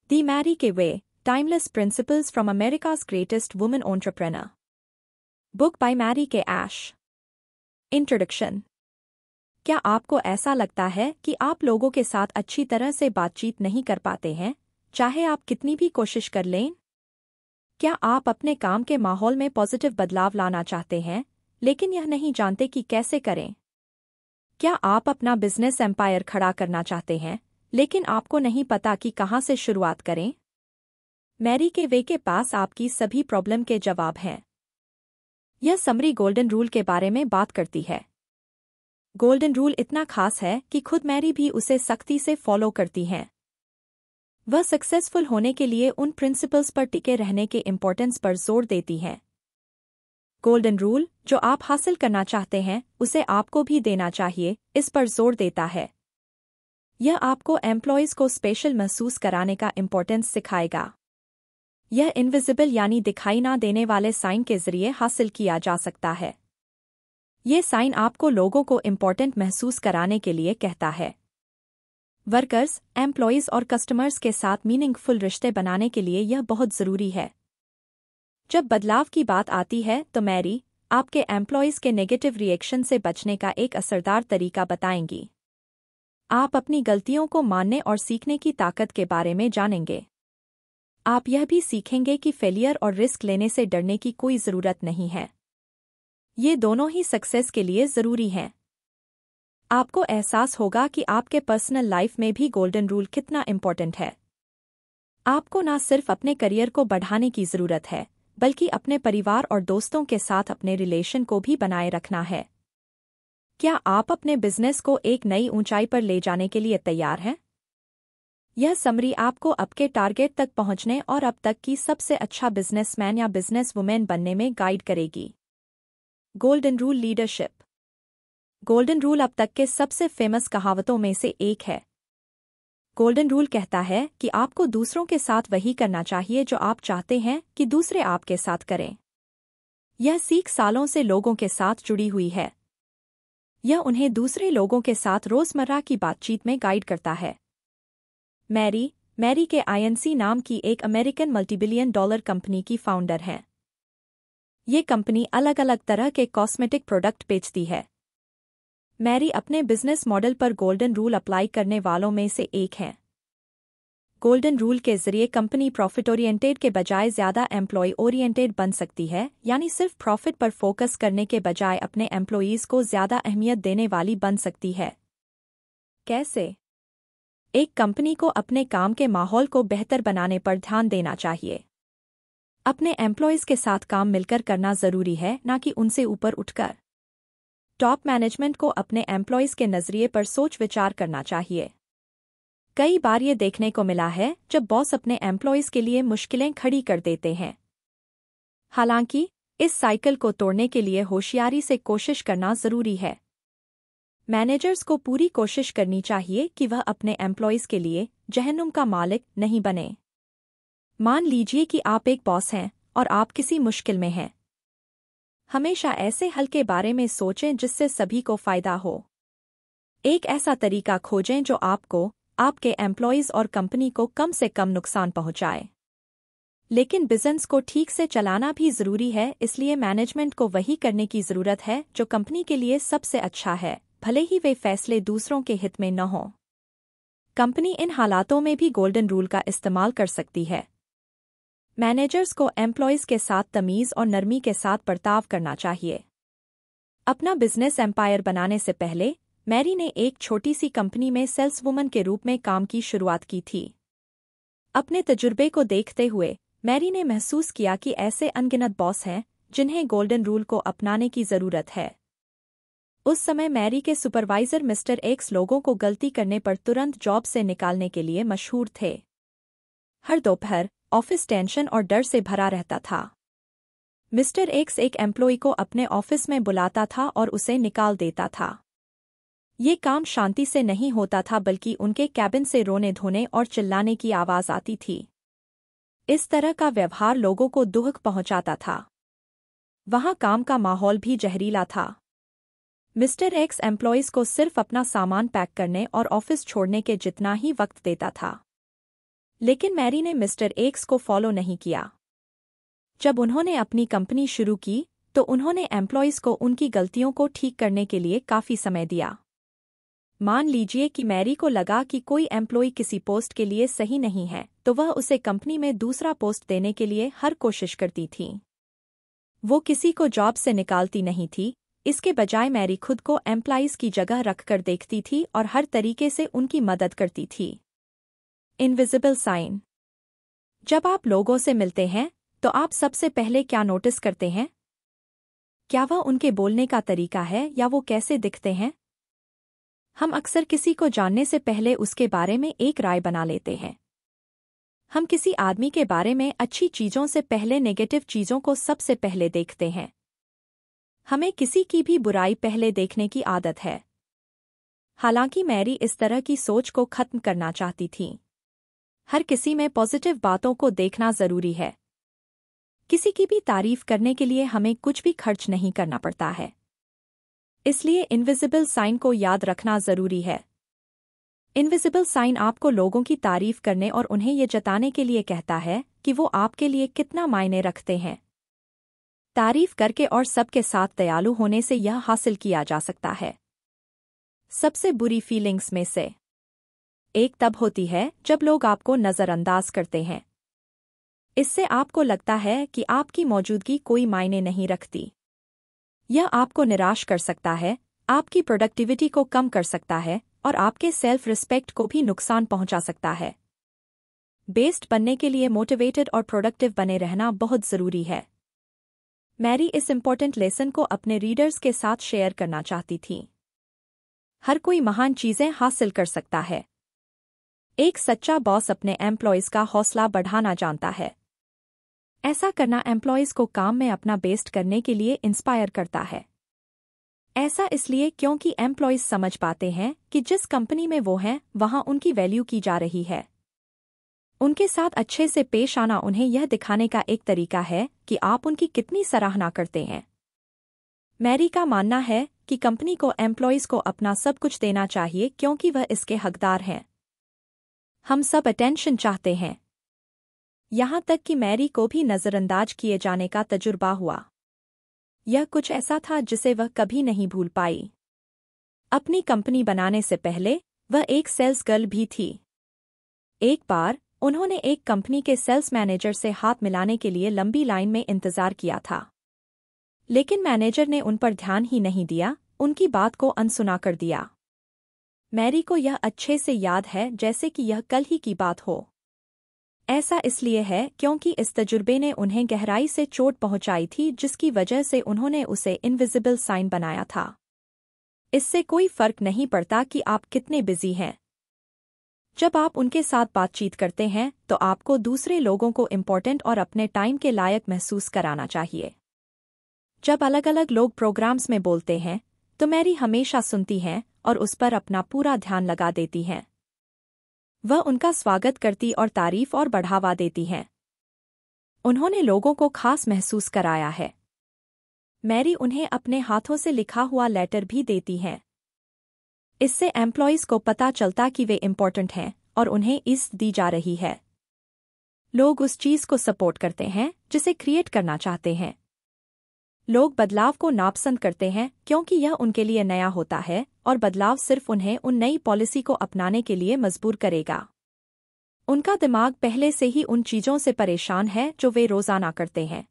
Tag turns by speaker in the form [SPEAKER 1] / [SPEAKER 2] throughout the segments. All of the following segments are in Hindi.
[SPEAKER 1] The Marie K. Way, Timeless Principles from America's Greatest Woman Entrepreneur. Book by Marie K. Ash. Introduction. क्या आपको ऐसा लगता है कि आप लोगों के साथ अच्छी तरह से बातचीत नहीं कर पाते हैं, चाहे आप कितनी भी कोशिश कर लें? क्या आप अपने काम के माहौल में पॉजिटिव बदलाव लाना चाहते हैं, लेकिन यह नहीं जानते कि कैसे करें? क्या आप अपना बिजनेस एम्पायर खड़ा करना चाहते हैं, लेकिन आपको नहीं पता कि कहां से शुरुआत करें? मैरी के वे के पास आपकी सभी प्रॉब्लम के जवाब हैं। यह समरी गोल्डन रूल के बारे में बात करती है। गोल्डन रूल इतना खास है कि खुद मैरी भी उसे सख्ती से फॉलो करती हैं। वह सक्सेसफुल होने के लिए उन प्रिंसिपल्स पर टिके रहने के इम्पोर्टेंस पर जोर देती हैं। गोल्डन रूल जो आप हासिल करना चाहते हैं उसे आपको भी देना चाहिए, इस पर जोर देता है। यह आपको एम्प्लॉयज़ को स्पेशल महसूस कराने का इम्पोर्टेंस सिखाएगा। यह इनविजिबल यानी दिखाई ना देने वाले साइन के जरिए हासिल किया जा सकता है। ये साइन आपको लोगों को इम्पोर्टेंट महसूस कराने के लिए कहता है। वर्कर्स, एम्प्लॉयज़ और कस्टमर्स के साथ मीनिंगफुल रिश्ते बनाने के लिए यह बहुत ज़रूरी है। जब बदलाव की बात आती है तो मैरी आपके एम्प्लॉयज़ के नेगेटिव रिएक्शन से बचने का एक असरदार तरीका बताएंगी। आप अपनी गलतियों को मानने और सीखने की ताकत के बारे में जानेंगे। आप यह भी सीखेंगे कि फेलियर और रिस्क लेने से डरने की कोई ज़रूरत नहीं है। ये दोनों ही सक्सेस के लिए ज़रूरी हैं। आपको एहसास होगा कि आपके पर्सनल लाइफ में भी गोल्डन रूल कितना इम्पोर्टेंट है। आपको न सिर्फ अपने करियर को बढ़ाने की ज़रूरत है, बल्कि अपने परिवार और दोस्तों के साथ अपने रिलेशन को भी बनाए रखना है। क्या आप अपने बिजनेस को एक नई ऊंचाई पर ले जाने के लिए तैयार हैं? यह समरी आपको आपके टारगेट तक पहुंचने और अब तक की सबसे अच्छा बिजनेसमैन या बिजनेसवुमेन बनने में गाइड करेगी। Golden rule leadership. Golden rule अब तक के सबसे फेमस कहावतों में से एक है। गोल्डन रूल कहता है कि आपको दूसरों के साथ वही करना चाहिए जो आप चाहते हैं कि दूसरे आपके साथ करें। यह सीख सालों से लोगों के साथ जुड़ी हुई है। यह उन्हें दूसरे लोगों के साथ रोजमर्रा की बातचीत में गाइड करता है। मैरी के आईएनसी नाम की एक अमेरिकन मल्टीबिलियन डॉलर कंपनी की फाउंडर हैं। ये कंपनी अलग अलग तरह के कॉस्मेटिक प्रोडक्ट बेचती है। मैरी अपने बिजनेस मॉडल पर गोल्डन रूल अप्लाई करने वालों में से एक हैं। गोल्डन रूल के जरिए कंपनी प्रॉफिट ओरिएंटेड के बजाय ज़्यादा एम्प्लॉय ओरिएंटेड बन सकती है, यानी सिर्फ प्रॉफिट पर फोकस करने के बजाय अपने एम्प्लॉयज़ को ज़्यादा अहमियत देने वाली बन सकती है। कैसे? एक कंपनी को अपने काम के माहौल को बेहतर बनाने पर ध्यान देना चाहिए। अपने एम्प्लॉयज़ के साथ काम मिलकर करना ज़रूरी है, न कि उनसे ऊपर उठकर। टॉप मैनेजमेंट को अपने एम्प्लॉयज़ के नज़रिए पर सोच विचार करना चाहिए। कई बार ये देखने को मिला है जब बॉस अपने एम्प्लॉयज़ के लिए मुश्किलें खड़ी कर देते हैं। हालांकि इस साइकिल को तोड़ने के लिए होशियारी से कोशिश करना ज़रूरी है। मैनेजर्स को पूरी कोशिश करनी चाहिए कि वह अपने एम्प्लॉयज़ के लिए जहन्नुम का मालिक नहीं बने। मान लीजिए कि आप एक बॉस हैं और आप किसी मुश्किल में हैं। हमेशा ऐसे हल के बारे में सोचें जिससे सभी को फ़ायदा हो। एक ऐसा तरीका खोजें जो आपको, आपके एम्प्लॉयज़ और कंपनी को कम से कम नुकसान पहुंचाए। लेकिन बिजनेस को ठीक से चलाना भी ज़रूरी है, इसलिए मैनेजमेंट को वही करने की ज़रूरत है जो कंपनी के लिए सबसे अच्छा है, भले ही वे फैसले दूसरों के हित में न हों। कंपनी इन हालातों में भी गोल्डन रूल का इस्तेमाल कर सकती है। मैनेजर्स को एम्प्लॉयज़ के साथ तमीज़ और नरमी के साथ बर्ताव करना चाहिए। अपना बिजनेस एम्पायर बनाने से पहले मैरी ने एक छोटी सी कंपनी में सेल्सवुमन के रूप में काम की शुरुआत की थी। अपने तजुर्बे को देखते हुए मैरी ने महसूस किया कि ऐसे अनगिनत बॉस हैं जिन्हें गोल्डन रूल को अपनाने की ज़रूरत है। उस समय मैरी के सुपरवाइजर मिस्टर एक्स लोगों को गलती करने पर तुरंत जॉब से निकालने के लिए मशहूर थे। हर दोपहर ऑफिस टेंशन और डर से भरा रहता था। मिस्टर एक्स एक एम्प्लॉय को अपने ऑफिस में बुलाता था और उसे निकाल देता था। ये काम शांति से नहीं होता था, बल्कि उनके कैबिन से रोने धोने और चिल्लाने की आवाज़ आती थी। इस तरह का व्यवहार लोगों को दुख पहुंचाता था। वहाँ काम का माहौल भी जहरीला था। मिस्टर एक्स एम्प्लॉयज़ को सिर्फ अपना सामान पैक करने और ऑफिस छोड़ने के जितना ही वक्त देता था। लेकिन मैरी ने मिस्टर एक्स को फॉलो नहीं किया। जब उन्होंने अपनी कंपनी शुरू की तो उन्होंने एम्प्लॉयज़ को उनकी गलतियों को ठीक करने के लिए काफ़ी समय दिया। मान लीजिए कि मैरी को लगा कि कोई एम्प्लॉय किसी पोस्ट के लिए सही नहीं है, तो वह उसे कंपनी में दूसरा पोस्ट देने के लिए हर कोशिश करती थी। वो किसी को जॉब से निकालती नहीं थी, इसके बजाय मैरी खुद को एम्प्लॉयज़ की जगह रखकर देखती थी और हर तरीके से उनकी मदद करती थी। Invisible sign. जब आप लोगों से मिलते हैं तो आप सबसे पहले क्या नोटिस करते हैं? क्या वह उनके बोलने का तरीका है या वो कैसे दिखते हैं? हम अक्सर किसी को जानने से पहले उसके बारे में एक राय बना लेते हैं। हम किसी आदमी के बारे में अच्छी चीज़ों से पहले नेगेटिव चीज़ों को सबसे पहले देखते हैं। हमें किसी की भी बुराई पहले देखने की आदत है। हालांकि मैरी इस तरह की सोच को खत्म करना चाहती थी। हर किसी में पॉजिटिव बातों को देखना जरूरी है। किसी की भी तारीफ करने के लिए हमें कुछ भी खर्च नहीं करना पड़ता है। इसलिए इनविजिबल साइन को याद रखना जरूरी है। इनविजिबल साइन आपको लोगों की तारीफ करने और उन्हें ये जताने के लिए कहता है कि वो आपके लिए कितना मायने रखते हैं। तारीफ करके और सबके साथ दयालु होने से यह हासिल किया जा सकता है। सबसे बुरी फीलिंग्स में से एक तब होती है जब लोग आपको नज़रअंदाज करते हैं। इससे आपको लगता है कि आपकी मौजूदगी कोई मायने नहीं रखती। यह आपको निराश कर सकता है, आपकी प्रोडक्टिविटी को कम कर सकता है और आपके सेल्फ रिस्पेक्ट को भी नुकसान पहुंचा सकता है। बेस्ट बनने के लिए मोटिवेटेड और प्रोडक्टिव बने रहना बहुत जरूरी है। मैरी इस इम्पोर्टेंट लेसन को अपने रीडर्स के साथ शेयर करना चाहती थी। हर कोई महान चीजें हासिल कर सकता है। एक सच्चा बॉस अपने एम्प्लॉयज़ का हौसला बढ़ाना जानता है। ऐसा करना एम्प्लॉयज़ को काम में अपना बेस्ट करने के लिए इंस्पायर करता है। ऐसा इसलिए क्योंकि एम्प्लॉयज़ समझ पाते हैं कि जिस कंपनी में वो हैं वहां उनकी वैल्यू की जा रही है। उनके साथ अच्छे से पेश आना उन्हें यह दिखाने का एक तरीका है कि आप उनकी कितनी सराहना करते हैं। मैरी का मानना है कि कंपनी को एम्प्लॉयज़ को अपना सब कुछ देना चाहिए क्योंकि वह इसके हकदार हैं। हम सब अटेंशन चाहते हैं। यहाँ तक कि मैरी को भी नज़रअंदाज किए जाने का तजुर्बा हुआ। यह कुछ ऐसा था जिसे वह कभी नहीं भूल पाई। अपनी कंपनी बनाने से पहले वह एक सेल्स गर्ल भी थी। एक बार उन्होंने एक कंपनी के सेल्स मैनेजर से हाथ मिलाने के लिए लंबी लाइन में इंतजार किया था, लेकिन मैनेजर ने उन पर ध्यान ही नहीं दिया, उनकी बात को अनसुना कर दिया। मैरी को यह अच्छे से याद है जैसे कि यह कल ही की बात हो। ऐसा इसलिए है क्योंकि इस तजुर्बे ने उन्हें गहराई से चोट पहुंचाई थी, जिसकी वजह से उन्होंने उसे इनविजिबल साइन बनाया था। इससे कोई फर्क नहीं पड़ता कि आप कितने बिजी हैं। जब आप उनके साथ बातचीत करते हैं तो आपको दूसरे लोगों को इम्पोर्टेंट और अपने टाइम के लायक महसूस कराना चाहिए। जब अलग अलग लोग प्रोग्राम्स में बोलते हैं तो मैरी हमेशा सुनती हैं और उस पर अपना पूरा ध्यान लगा देती हैं। वह उनका स्वागत करती और तारीफ और बढ़ावा देती हैं। उन्होंने लोगों को खास महसूस कराया है। मैरी उन्हें अपने हाथों से लिखा हुआ लेटर भी देती हैं। इससे एम्प्लॉयज़ को पता चलता कि वे इम्पोर्टेंट हैं और उन्हें इज्जत दी जा रही है। लोग उस चीज़ को सपोर्ट करते हैं जिसे क्रिएट करना चाहते हैं। लोग बदलाव को नापसंद करते हैं क्योंकि यह उनके लिए नया होता है और बदलाव सिर्फ उन्हें उन नई पॉलिसी को अपनाने के लिए मजबूर करेगा। उनका दिमाग पहले से ही उन चीज़ों से परेशान है जो वे रोज़ाना करते हैं।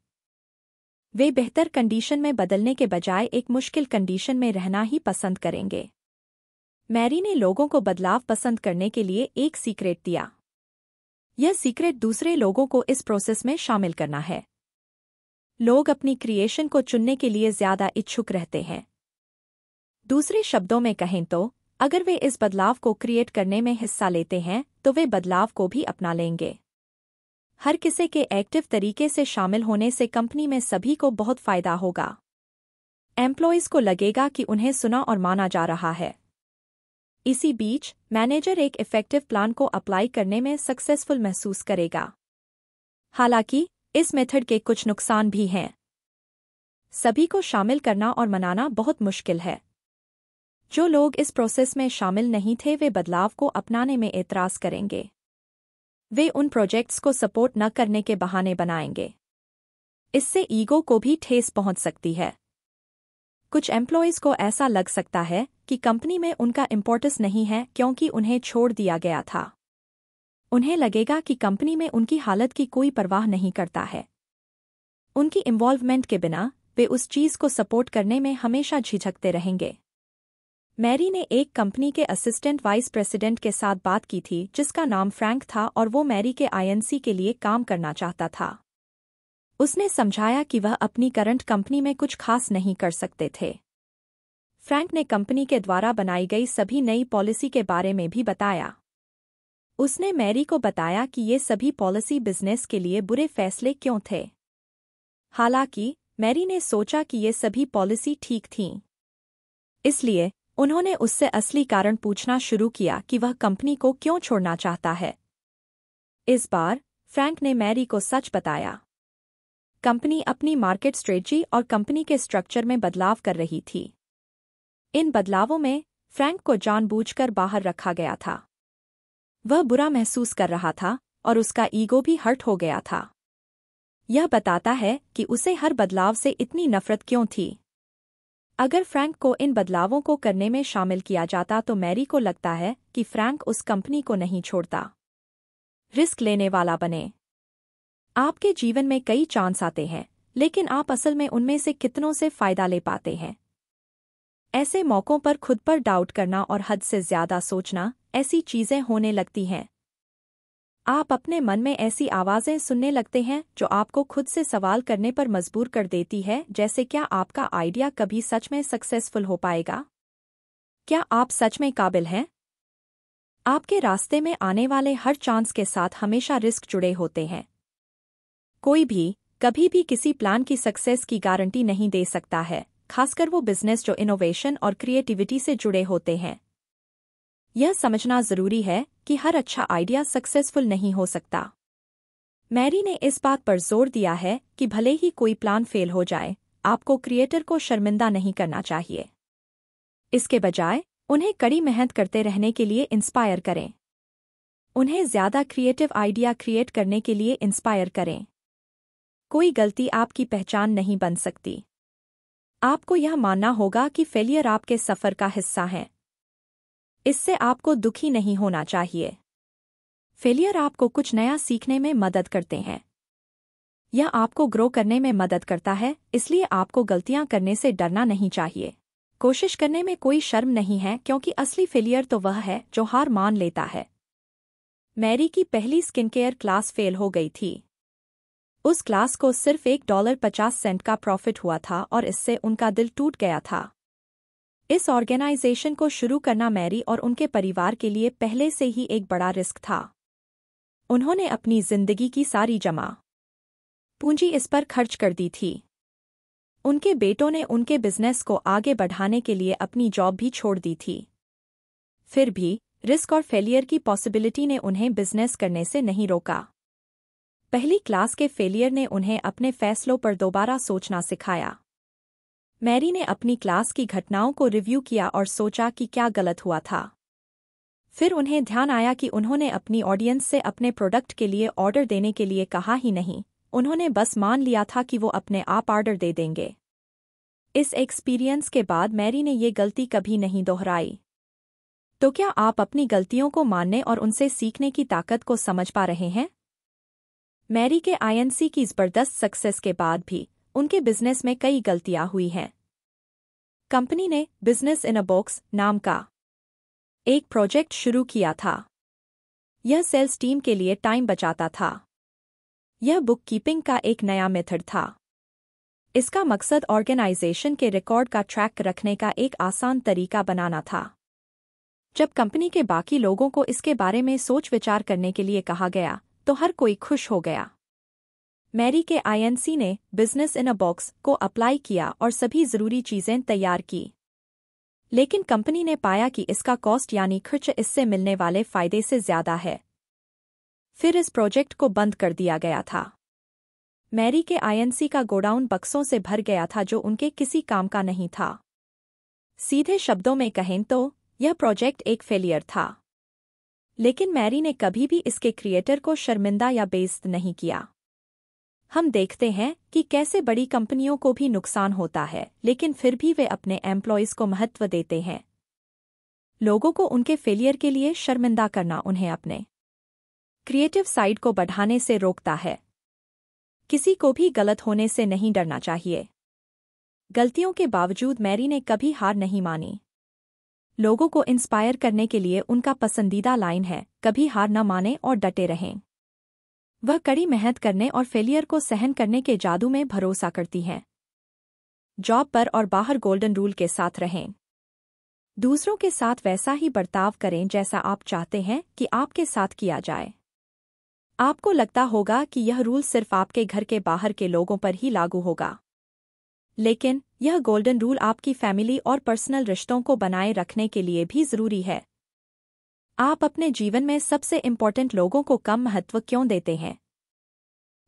[SPEAKER 1] वे बेहतर कंडीशन में बदलने के बजाय एक मुश्किल कंडीशन में रहना ही पसंद करेंगे। मैरी ने लोगों को बदलाव पसंद करने के लिए एक सीक्रेट दिया। यह सीक्रेट दूसरे लोगों को इस प्रोसेस में शामिल करना है। लोग अपनी क्रिएशन को चुनने के लिए ज़्यादा इच्छुक रहते हैं। दूसरे शब्दों में कहें तो अगर वे इस बदलाव को क्रिएट करने में हिस्सा लेते हैं तो वे बदलाव को भी अपना लेंगे। हर किसी के एक्टिव तरीके से शामिल होने से कंपनी में सभी को बहुत फ़ायदा होगा। एम्प्लॉयज़ को लगेगा कि उन्हें सुना और माना जा रहा है। इसी बीच मैनेजर एक इफ़ेक्टिव प्लान को अप्लाई करने में सक्सेसफुल महसूस करेगा। हालांकि इस मेथड के कुछ नुकसान भी हैं। सभी को शामिल करना और मनाना बहुत मुश्किल है। जो लोग इस प्रोसेस में शामिल नहीं थे वे बदलाव को अपनाने में एतराज़ करेंगे। वे उन प्रोजेक्ट्स को सपोर्ट न करने के बहाने बनाएंगे। इससे ईगो को भी ठेस पहुंच सकती है। कुछ एम्प्लॉयज़ को ऐसा लग सकता है कि कंपनी में उनका इम्पोर्टेंस नहीं है क्योंकि उन्हें छोड़ दिया गया था। उन्हें लगेगा कि कंपनी में उनकी हालत की कोई परवाह नहीं करता है। उनकी इन्वॉल्वमेंट के बिना वे उस चीज़ को सपोर्ट करने में हमेशा झिझकते रहेंगे। मैरी ने एक कंपनी के असिस्टेंट वाइस प्रेसिडेंट के साथ बात की थी जिसका नाम फ्रैंक था और वो मैरी के आईएनसी के लिए काम करना चाहता था। उसने समझाया कि वह अपनी करंट कंपनी में कुछ खास नहीं कर सकते थे। फ्रैंक ने कंपनी के द्वारा बनाई गई सभी नई पॉलिसी के बारे में भी बताया। उसने मैरी को बताया कि ये सभी पॉलिसी बिजनेस के लिए बुरे फैसले क्यों थे। हालांकि मैरी ने सोचा कि ये सभी पॉलिसी ठीक थीं। इसलिए उन्होंने उससे असली कारण पूछना शुरू किया कि वह कंपनी को क्यों छोड़ना चाहता है। इस बार फ्रैंक ने मैरी को सच बताया। कंपनी अपनी मार्केट स्ट्रेटजी और कंपनी के स्ट्रक्चर में बदलाव कर रही थी। इन बदलावों में फ्रैंक को जानबूझकर बाहर रखा गया था। वह बुरा महसूस कर रहा था और उसका ईगो भी हर्ट हो गया था। यह बताता है कि उसे हर बदलाव से इतनी नफरत क्यों थी। अगर फ्रैंक को इन बदलावों को करने में शामिल किया जाता तो मैरी को लगता है कि फ्रैंक उस कंपनी को नहीं छोड़ता। रिस्क लेने वाला बने। आपके जीवन में कई चांस आते हैं, लेकिन आप असल में उनमें से कितनों से फायदा ले पाते हैं? ऐसे मौकों पर खुद पर डाउट करना और हद से ज्यादा सोचना, ऐसी चीजें होने लगती हैं। आप अपने मन में ऐसी आवाजें सुनने लगते हैं जो आपको खुद से सवाल करने पर मजबूर कर देती है, जैसे क्या आपका आइडिया कभी सच में सक्सेसफुल हो पाएगा? क्या आप सच में काबिल हैं? आपके रास्ते में आने वाले हर चांस के साथ हमेशा रिस्क जुड़े होते हैं। कोई भी कभी भी किसी प्लान की सक्सेस की गारंटी नहीं दे सकता है, खासकर वो बिजनेस जो इनोवेशन और क्रिएटिविटी से जुड़े होते हैं। यह समझना जरूरी है कि हर अच्छा आइडिया सक्सेसफुल नहीं हो सकता। मैरी ने इस बात पर जोर दिया है कि भले ही कोई प्लान फेल हो जाए, आपको क्रिएटर को शर्मिंदा नहीं करना चाहिए। इसके बजाय उन्हें कड़ी मेहनत करते रहने के लिए इंस्पायर करें। उन्हें ज्यादा क्रिएटिव आइडिया क्रिएट करने के लिए इंस्पायर करें। कोई गलती आपकी पहचान नहीं बन सकती। आपको यह मानना होगा कि फेलियर आपके सफर का हिस्सा है। इससे आपको दुखी नहीं होना चाहिए। फेलियर आपको कुछ नया सीखने में मदद करते हैं। यह आपको ग्रो करने में मदद करता है, इसलिए आपको गलतियां करने से डरना नहीं चाहिए। कोशिश करने में कोई शर्म नहीं है, क्योंकि असली फेलियर तो वह है जो हार मान लेता है। मैरी की पहली स्किन केयर क्लास फेल हो गई थी। उस क्लास को सिर्फ $1.50 का प्रॉफिट हुआ था और इससे उनका दिल टूट गया था। इस ऑर्गेनाइजेशन को शुरू करना मैरी और उनके परिवार के लिए पहले से ही एक बड़ा रिस्क था। उन्होंने अपनी जिंदगी की सारी जमा पूंजी इस पर खर्च कर दी थी। उनके बेटों ने उनके बिजनेस को आगे बढ़ाने के लिए अपनी जॉब भी छोड़ दी थी। फिर भी रिस्क और फेलियर की पॉसिबिलिटी ने उन्हें बिजनेस करने से नहीं रोका। पहली क्लास के फेलियर ने उन्हें अपने फैसलों पर दोबारा सोचना सिखाया। मैरी ने अपनी क्लास की घटनाओं को रिव्यू किया और सोचा कि क्या गलत हुआ था। फिर उन्हें ध्यान आया कि उन्होंने अपनी ऑडियंस से अपने प्रोडक्ट के लिए ऑर्डर देने के लिए कहा ही नहीं, उन्होंने बस मान लिया था कि वो अपने आप ऑर्डर दे देंगे। इस एक्सपीरियंस के बाद मैरी ने ये गलती कभी नहीं दोहराई। तो क्या आप अपनी गलतियों को मानने और उनसे सीखने की ताकत को समझ पा रहे हैं? मैरी के आईएनसी की जबरदस्त सक्सेस के बाद भी उनके बिजनेस में कई गलतियां हुई हैं। कंपनी ने बिजनेस इन अ बॉक्स नाम का एक प्रोजेक्ट शुरू किया था। यह सेल्स टीम के लिए टाइम बचाता था। यह बुक कीपिंग का एक नया मेथड था। इसका मकसद ऑर्गेनाइजेशन के रिकॉर्ड का ट्रैक रखने का एक आसान तरीका बनाना था। जब कंपनी के बाकी लोगों को इसके बारे में सोच विचार करने के लिए कहा गया, तो हर कोई खुश हो गया। मैरी के आईएनसी ने बिजनेस इन अ बॉक्स को अप्लाई किया और सभी जरूरी चीजें तैयार की। लेकिन कंपनी ने पाया कि इसका कॉस्ट यानी खर्च इससे मिलने वाले फायदे से ज्यादा है। फिर इस प्रोजेक्ट को बंद कर दिया गया था। मैरी के आईएनसी का गोडाउन बक्सों से भर गया था जो उनके किसी काम का नहीं था। सीधे शब्दों में कहें तो यह प्रोजेक्ट एक फेलियर था। लेकिन मैरी ने कभी भी इसके क्रिएटर को शर्मिंदा या बेइज्जत नहीं किया। हम देखते हैं कि कैसे बड़ी कंपनियों को भी नुकसान होता है, लेकिन फिर भी वे अपने एम्प्लॉयज़ को महत्व देते हैं। लोगों को उनके फेलियर के लिए शर्मिंदा करना उन्हें अपने क्रिएटिव साइड को बढ़ाने से रोकता है। किसी को भी गलत होने से नहीं डरना चाहिए। गलतियों के बावजूद मैरी ने कभी हार नहीं मानी। लोगों को इंस्पायर करने के लिए उनका पसंदीदा लाइन है, कभी हार न माने और डटे रहें। वह कड़ी मेहनत करने और फेलियर को सहन करने के जादू में भरोसा करती हैं। जॉब पर और बाहर गोल्डन रूल के साथ रहें। दूसरों के साथ वैसा ही बर्ताव करें जैसा आप चाहते हैं कि आपके साथ किया जाए। आपको लगता होगा कि यह रूल सिर्फ आपके घर के बाहर के लोगों पर ही लागू होगा, लेकिन यह गोल्डन रूल आपकी फैमिली और पर्सनल रिश्तों को बनाए रखने के लिए भी जरूरी है। आप अपने जीवन में सबसे इम्पोर्टेंट लोगों को कम महत्व क्यों देते हैं?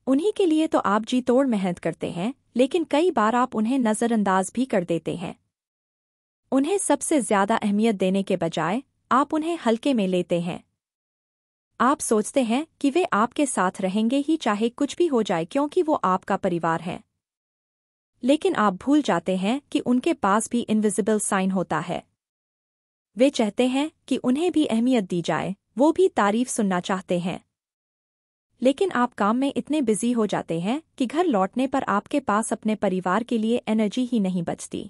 [SPEAKER 1] उन्हीं के लिए तो आप जी तोड़ मेहनत करते हैं, लेकिन कई बार आप उन्हें नज़रअंदाज भी कर देते हैं। उन्हें सबसे ज्यादा अहमियत देने के बजाय आप उन्हें हल्के में लेते हैं। आप सोचते हैं कि वे आपके साथ रहेंगे ही चाहे कुछ भी हो जाए क्योंकि वो आपका परिवार है। लेकिन आप भूल जाते हैं कि उनके पास भी इनविजिबल साइन होता है। वे चाहते हैं कि उन्हें भी अहमियत दी जाए, वो भी तारीफ सुनना चाहते हैं। लेकिन आप काम में इतने बिजी हो जाते हैं कि घर लौटने पर आपके पास अपने परिवार के लिए एनर्जी ही नहीं बचती।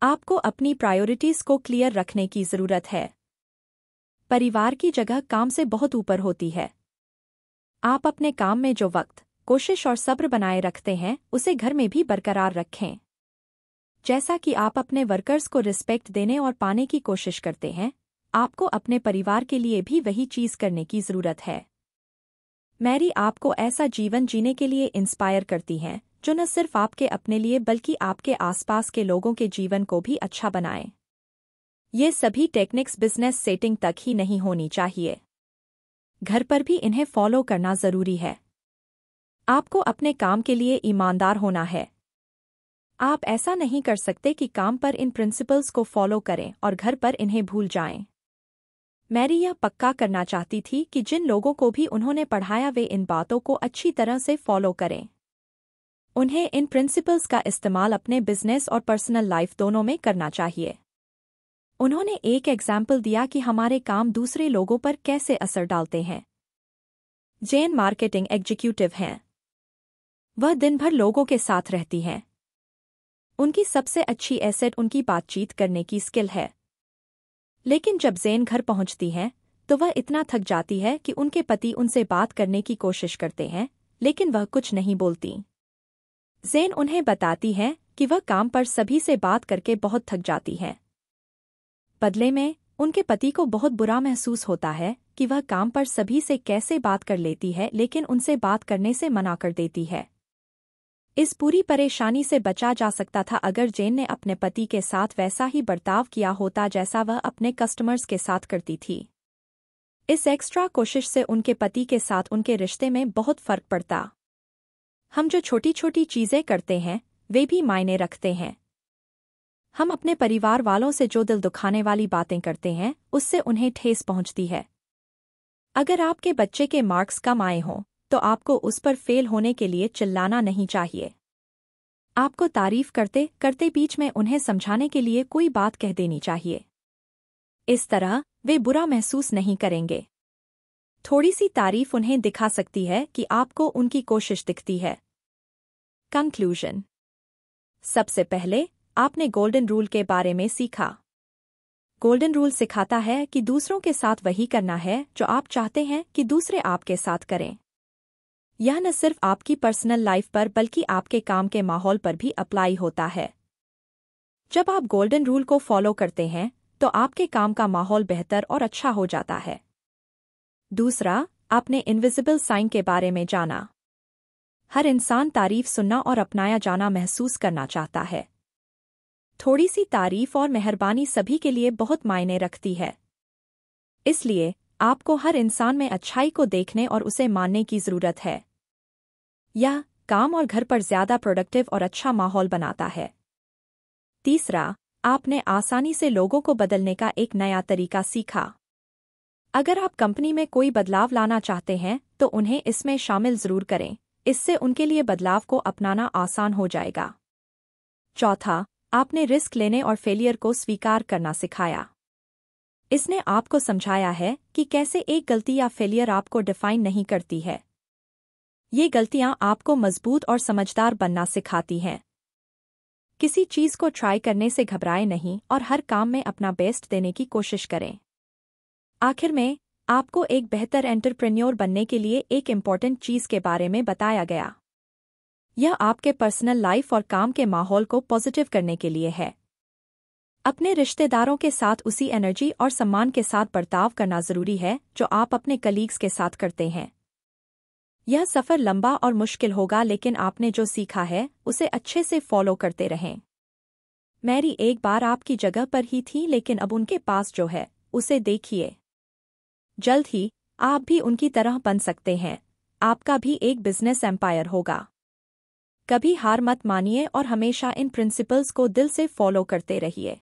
[SPEAKER 1] आपको अपनी प्रायोरिटीज को क्लियर रखने की जरूरत है। परिवार की जगह काम से बहुत ऊपर होती है। आप अपने काम में जो वक्त, कोशिश और सब्र बनाए रखते हैं, उसे घर में भी बरकरार रखें। जैसा कि आप अपने वर्कर्स को रिस्पेक्ट देने और पाने की कोशिश करते हैं, आपको अपने परिवार के लिए भी वही चीज करने की जरूरत है। मैरी आपको ऐसा जीवन जीने के लिए इंस्पायर करती हैं जो न सिर्फ आपके अपने लिए बल्कि आपके आसपास के लोगों के जीवन को भी अच्छा बनाए। ये सभी टेक्निक्स बिजनेस सेटिंग तक ही नहीं होनी चाहिए, घर पर भी इन्हें फॉलो करना जरूरी है। आपको अपने काम के लिए ईमानदार होना है। आप ऐसा नहीं कर सकते कि काम पर इन प्रिंसिपल्स को फॉलो करें और घर पर इन्हें भूल जाएं। मैरी यह पक्का करना चाहती थी कि जिन लोगों को भी उन्होंने पढ़ाया वे इन बातों को अच्छी तरह से फॉलो करें। उन्हें इन प्रिंसिपल्स का इस्तेमाल अपने बिजनेस और पर्सनल लाइफ दोनों में करना चाहिए। उन्होंने एक एग्जाम्पल दिया कि हमारे काम दूसरे लोगों पर कैसे असर डालते हैं। जेन मार्केटिंग एग्जीक्यूटिव हैं। वह दिन भर लोगों के साथ रहती हैं। उनकी सबसे अच्छी एसेट उनकी बातचीत करने की स्किल है। लेकिन जब जेन घर पहुंचती हैं, तो वह इतना थक जाती है कि उनके पति उनसे बात करने की कोशिश करते हैं, लेकिन वह कुछ नहीं बोलती। जेन उन्हें बताती है कि वह काम पर सभी से बात करके बहुत थक जाती है। बदले में उनके पति को बहुत बुरा महसूस होता है कि वह काम पर सभी से कैसे बात कर लेती है, लेकिन उनसे बात करने से मना कर देती है। इस पूरी परेशानी से बचा जा सकता था अगर जेन ने अपने पति के साथ वैसा ही बर्ताव किया होता जैसा वह अपने कस्टमर्स के साथ करती थी। इस एक्स्ट्रा कोशिश से उनके पति के साथ उनके रिश्ते में बहुत फर्क पड़ता। हम जो छोटी छोटी चीजें करते हैं वे भी मायने रखते हैं। हम अपने परिवार वालों से जो दिल दुखाने वाली बातें करते हैं उससे उन्हें ठेस पहुंचती है। अगर आपके बच्चे के मार्क्स कम आए हों तो आपको उस पर फेल होने के लिए चिल्लाना नहीं चाहिए। आपको तारीफ करते करते बीच में उन्हें समझाने के लिए कोई बात कह देनी चाहिए। इस तरह वे बुरा महसूस नहीं करेंगे। थोड़ी सी तारीफ उन्हें दिखा सकती है कि आपको उनकी कोशिश दिखती है। कंक्लूजन। सबसे पहले आपने गोल्डन रूल के बारे में सीखा। गोल्डन रूल सिखाता है कि दूसरों के साथ वही करना है जो आप चाहते हैं कि दूसरे आपके साथ करें। यह न सिर्फ आपकी पर्सनल लाइफ पर बल्कि आपके काम के माहौल पर भी अप्लाई होता है। जब आप गोल्डन रूल को फॉलो करते हैं तो आपके काम का माहौल बेहतर और अच्छा हो जाता है। दूसरा, आपने इनविजिबल साइन के बारे में जाना। हर इंसान तारीफ सुनना और अपनाया जाना महसूस करना चाहता है। थोड़ी सी तारीफ और मेहरबानी सभी के लिए बहुत मायने रखती है। इसलिए आपको हर इंसान में अच्छाई को देखने और उसे मानने की जरूरत है। यह काम और घर पर ज्यादा प्रोडक्टिव और अच्छा माहौल बनाता है। तीसरा, आपने आसानी से लोगों को बदलने का एक नया तरीका सीखा। अगर आप कंपनी में कोई बदलाव लाना चाहते हैं तो उन्हें इसमें शामिल जरूर करें, इससे उनके लिए बदलाव को अपनाना आसान हो जाएगा। चौथा, आपने रिस्क लेने और फेलियर को स्वीकार करना सिखाया। इसने आपको समझाया है कि कैसे एक गलती या फेलियर आपको डिफाइन नहीं करती है। ये गलतियां आपको मजबूत और समझदार बनना सिखाती हैं। किसी चीज को ट्राई करने से घबराएं नहीं और हर काम में अपना बेस्ट देने की कोशिश करें। आखिर में, आपको एक बेहतर एंटरप्रेन्योर बनने के लिए एक इम्पॉर्टेंट चीज के बारे में बताया गया। यह आपके पर्सनल लाइफ और काम के माहौल को पॉजिटिव करने के लिए है। अपने रिश्तेदारों के साथ उसी एनर्जी और सम्मान के साथ बर्ताव करना जरूरी है जो आप अपने कलीग्स के साथ करते हैं। यह सफर लंबा और मुश्किल होगा, लेकिन आपने जो सीखा है उसे अच्छे से फॉलो करते रहें। मैरी एक बार आपकी जगह पर ही थी, लेकिन अब उनके पास जो है उसे देखिए। जल्द ही आप भी उनकी तरह बन सकते हैं। आपका भी एक बिजनेस एम्पायर होगा। कभी हार मत मानिए और हमेशा इन प्रिंसिपल्स को दिल से फॉलो करते रहिए।